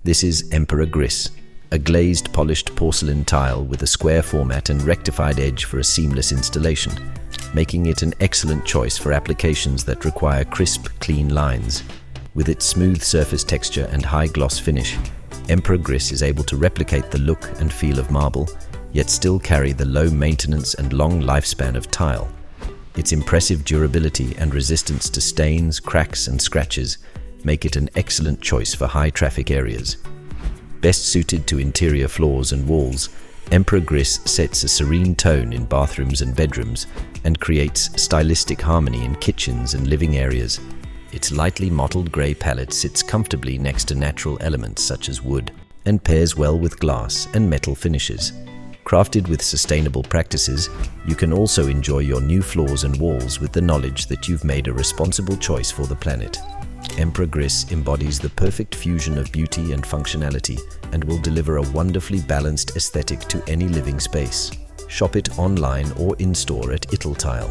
This is Empera Gris, a glazed polished porcelain tile with a square format and rectified edge for a seamless installation, making it an excellent choice for applications that require crisp, clean lines. With its smooth surface texture and high gloss finish, Empera Gris is able to replicate the look and feel of marble, yet still carry the low maintenance and long lifespan of tile. Its impressive durability and resistance to stains, cracks and scratches make it an excellent choice for high traffic areas. Best suited to interior floors and walls, Empera Gris sets a serene tone in bathrooms and bedrooms and creates stylistic harmony in kitchens and living areas. Its lightly mottled grey palette sits comfortably next to natural elements such as wood and pairs well with glass and metal finishes. Crafted with sustainable practices, you can also enjoy your new floors and walls with the knowledge that you've made a responsible choice for the planet. Empera Gris embodies the perfect fusion of beauty and functionality and will deliver a wonderfully balanced aesthetic to any living space. Shop it online or in-store at Italtile.